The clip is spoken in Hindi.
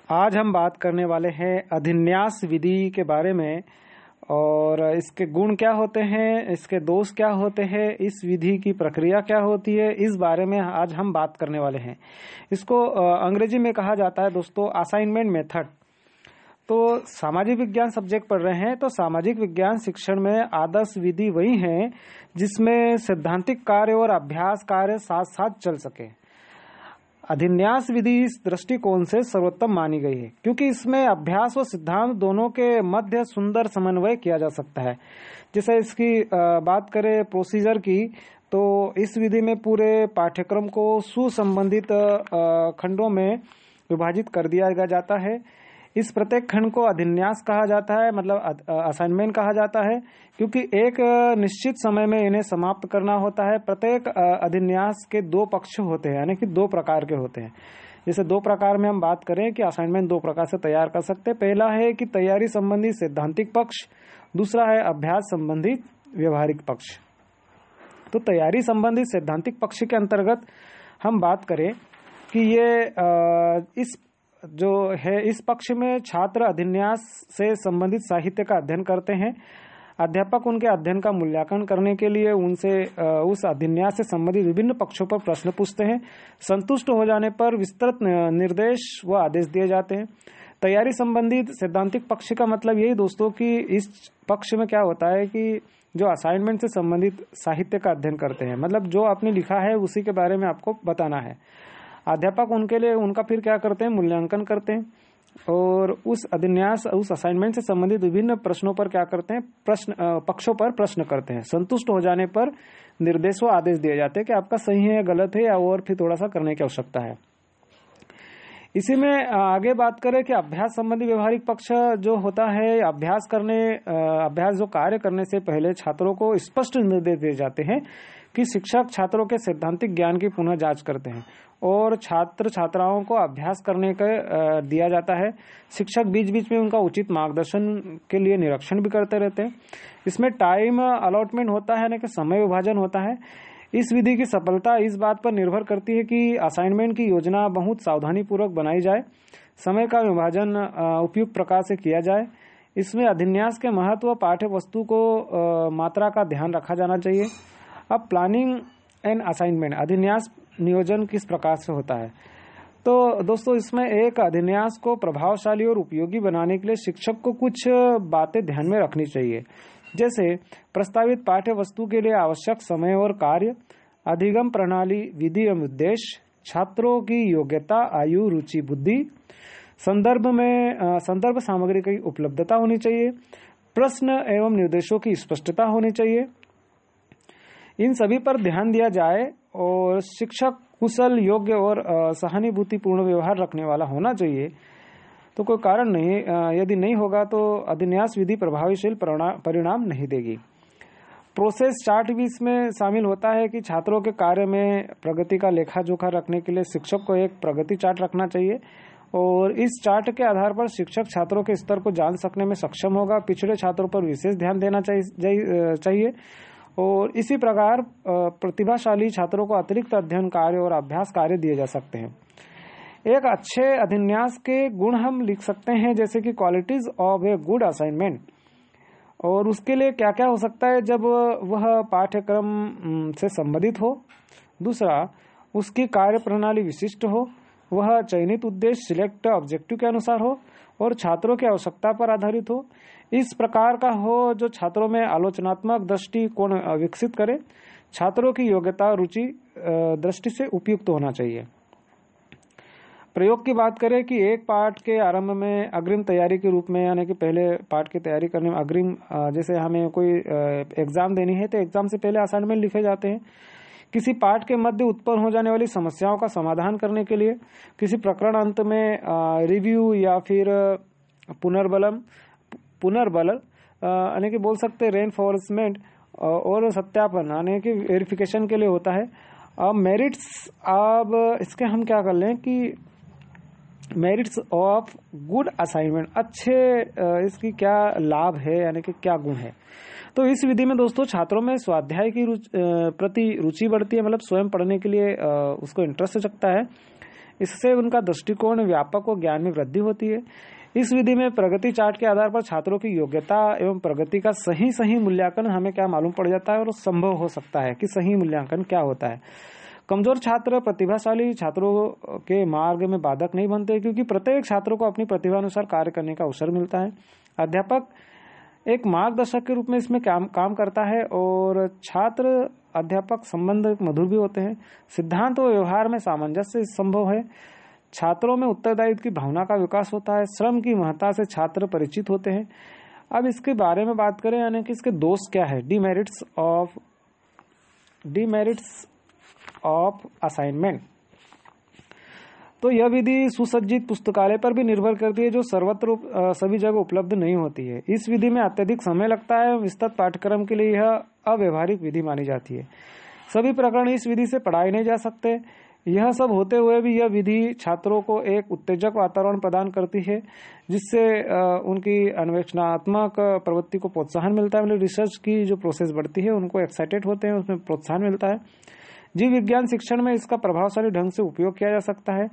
आज हम बात करने वाले हैं अभिन्यास विधि के बारे में और इसके गुण क्या होते हैं, इसके दोष क्या होते हैं, इस विधि की प्रक्रिया क्या होती है, इस बारे में आज हम बात करने वाले हैं। इसको अंग्रेजी में कहा जाता है दोस्तों असाइनमेंट मेथड। तो सामाजिक विज्ञान सब्जेक्ट पढ़ रहे हैं तो सामाजिक विज्ञान शिक्षण में आदर्श विधि वही है जिसमें सैद्धांतिक कार्य और अभ्यास कार्य साथ साथ चल सके। अभिन्यास विधि इस दृष्टिकोण से सर्वोत्तम मानी गई है क्योंकि इसमें अभ्यास और सिद्धांत दोनों के मध्य सुंदर समन्वय किया जा सकता है। जैसे इसकी बात करें प्रोसीजर की, तो इस विधि में पूरे पाठ्यक्रम को सुसंबंधित खंडों में विभाजित कर दिया जाता है। इस प्रत्येक खंड को अभिन्यास कहा जाता है, मतलब असाइनमेंट कहा जाता है, क्योंकि एक निश्चित समय में इन्हें समाप्त करना होता है। प्रत्येक अभिन्यास के दो पक्ष होते हैं, यानी कि दो प्रकार के होते हैं। जैसे दो प्रकार में हम बात करें कि असाइनमेंट दो प्रकार से तैयार कर सकते हैं। पहला है कि तैयारी संबंधी सैद्धांतिक पक्ष, दूसरा है अभ्यास संबंधी व्यवहारिक पक्ष। तो तैयारी संबंधी सैद्धांतिक पक्ष के अंतर्गत हम बात करें कि ये इस पक्ष में छात्र अभिन्यास से संबंधित साहित्य का अध्ययन करते हैं। अध्यापक उनके अध्ययन का मूल्यांकन करने के लिए उनसे उस अभिन्यास से संबंधित विभिन्न पक्षों पर प्रश्न पूछते हैं। संतुष्ट हो जाने पर विस्तृत निर्देश व आदेश दिए जाते हैं। तैयारी संबंधित सैद्धांतिक पक्ष का मतलब यही दोस्तों कि इस पक्ष में क्या होता है कि जो असाइनमेंट से संबंधित साहित्य का अध्ययन करते हैं, मतलब जो आपने लिखा है उसी के बारे में आपको बताना है। अध्यापक उनके लिए उनका फिर क्या करते हैं, मूल्यांकन करते हैं और उस असाइनमेंट से संबंधित विभिन्न प्रश्नों पर क्या करते हैं, पक्षों पर प्रश्न करते हैं। संतुष्ट हो जाने पर निर्देश व आदेश दिए जाते हैं कि आपका सही है या गलत है या और फिर थोड़ा सा करने की आवश्यकता है। इसी में आगे बात करें कि अभ्यास संबंधी व्यवहारिक पक्ष जो होता है, अभ्यास जो कार्य करने से पहले छात्रों को स्पष्ट निर्देश दिए जाते हैं कि शिक्षक छात्रों के सैद्धांतिक ज्ञान की पुनः जांच करते हैं और छात्र छात्राओं को अभ्यास करने का दिया जाता है। शिक्षक बीच बीच में उनका उचित मार्गदर्शन के लिए निरीक्षण भी करते रहते हैं। इसमें टाइम अलॉटमेंट होता है, यानी कि समय विभाजन होता है। इस विधि की सफलता इस बात पर निर्भर करती है कि असाइनमेंट की योजना बहुत सावधानी पूर्वक बनाई जाए, समय का विभाजन उपयुक्त प्रकार से किया जाए। इसमें अभिन्यास के महत्व, पाठ्य वस्तु को मात्रा का ध्यान रखा जाना चाहिए। अब प्लानिंग एंड असाइनमेंट, अभिन्यास नियोजन किस प्रकार से होता है। तो दोस्तों इसमें एक अभिन्यास को प्रभावशाली और उपयोगी बनाने के लिए शिक्षक को कुछ बातें ध्यान में रखनी चाहिए। जैसे प्रस्तावित पाठ्य वस्तु के लिए आवश्यक समय और कार्य, अधिगम प्रणाली, विधि एवं उद्देश्य, छात्रों की योग्यता, आयु, रुचि, बुद्धि, संदर्भ सामग्री की उपलब्धता होनी चाहिए, प्रश्न एवं निर्देशों की स्पष्टता होनी चाहिए। इन सभी पर ध्यान दिया जाए और शिक्षक कुशल, योग्य और सहानुभूतिपूर्ण व्यवहार रखने वाला होना चाहिए। तो कोई कारण नहीं, यदि नहीं होगा तो अभिन्यास विधि प्रभावशील परिणाम नहीं देगी। प्रोसेस चार्ट भी इसमें शामिल होता है कि छात्रों के कार्य में प्रगति का लेखा जोखा रखने के लिए शिक्षक को एक प्रगति चार्ट रखना चाहिए और इस चार्ट के आधार पर शिक्षक छात्रों के स्तर को जान सकने में सक्षम होगा। पिछड़े छात्रों पर विशेष ध्यान देना चाहिए और इसी प्रकार प्रतिभाशाली छात्रों को अतिरिक्त अध्ययन कार्य और अभ्यास कार्य दिए जा सकते हैं। एक अच्छे अभिन्यास के गुण हम लिख सकते हैं, जैसे कि qualities of a good assignment, और उसके लिए क्या क्या हो सकता है जब वह पाठ्यक्रम से संबंधित हो। दूसरा, उसकी कार्य प्रणाली विशिष्ट हो, वह चयनित उद्देश्य सिलेक्ट ऑब्जेक्टिव के अनुसार हो और छात्रों की आवश्यकता पर आधारित हो। इस प्रकार का हो जो छात्रों में आलोचनात्मक दृष्टिकोण विकसित करे। छात्रों की योग्यता, रुचि दृष्टि से उपयुक्त होना चाहिए। प्रयोग की बात करें कि एक पाठ के आरंभ में अग्रिम तैयारी के रूप में, यानी कि पहले पाठ की तैयारी करने में अग्रिम, जैसे हमें कोई एग्जाम देनी है तो एग्जाम से पहले असाइनमेंट लिखे जाते हैं। किसी पाठ के मध्य उत्पन्न हो जाने वाली समस्याओं का समाधान करने के लिए, किसी प्रकरण अंत में रिव्यू या फिर पुनर्बल यानी कि बोल सकते रेनफोर्समेंट और सत्यापन यानी कि वेरिफिकेशन के लिए होता है। अब मेरिट्स, अब इसके हम क्या कर लें कि मेरिट्स ऑफ गुड असाइनमेंट, अच्छे इसकी क्या लाभ है, यानी कि क्या गुण है। तो इस विधि में दोस्तों छात्रों में स्वाध्याय की प्रति रुचि बढ़ती है, मतलब स्वयं पढ़ने के लिए उसको इंटरेस्ट जगता है। इससे उनका दृष्टिकोण व्यापक और ज्ञान में वृद्धि होती है। इस विधि में प्रगति चार्ट के आधार पर छात्रों की योग्यता एवं प्रगति का सही मूल्यांकन हमें क्या मालूम पड़ जाता है और संभव हो सकता है कि सही मूल्यांकन क्या होता है। कमजोर छात्र प्रतिभाशाली छात्रों के मार्ग में बाधक नहीं बनते, क्योंकि प्रत्येक छात्रों को अपनी प्रतिभा अनुसार कार्य करने का अवसर मिलता है। अध्यापक एक मार्गदर्शक के रूप में इसमें काम करता है और छात्र अध्यापक संबंध मधुर भी होते हैं। सिद्धांत और व्यवहार में सामंजस्य संभव है। छात्रों में उत्तरदायित्व की भावना का विकास होता है। श्रम की महत्ता से छात्र परिचित होते हैं। अब इसके बारे में बात करें, यानी कि इसके दोष क्या है, डीमेरिट्स ऑफ असाइनमेंट। तो यह विधि सुसज्जित पुस्तकालय पर भी निर्भर करती है, जो सर्वत्र सभी जगह उपलब्ध नहीं होती है। इस विधि में अत्यधिक समय लगता है। विस्तृत पाठ्यक्रम के लिए यह अव्यवहारिक विधि मानी जाती है। सभी प्रकरण इस विधि से पढ़ाए नहीं जा सकते। यह सब होते हुए भी यह विधि छात्रों को एक उत्तेजक वातावरण प्रदान करती है, जिससे उनकी अन्वेषणात्मक प्रवृत्ति को प्रोत्साहन मिलता है। मतलब रिसर्च की जो प्रोसेस बढ़ती है, उनको एक्साइटेड होते हैं, उसमें प्रोत्साहन मिलता है। जीव विज्ञान शिक्षण में इसका प्रभावशाली ढंग से उपयोग किया जा सकता है।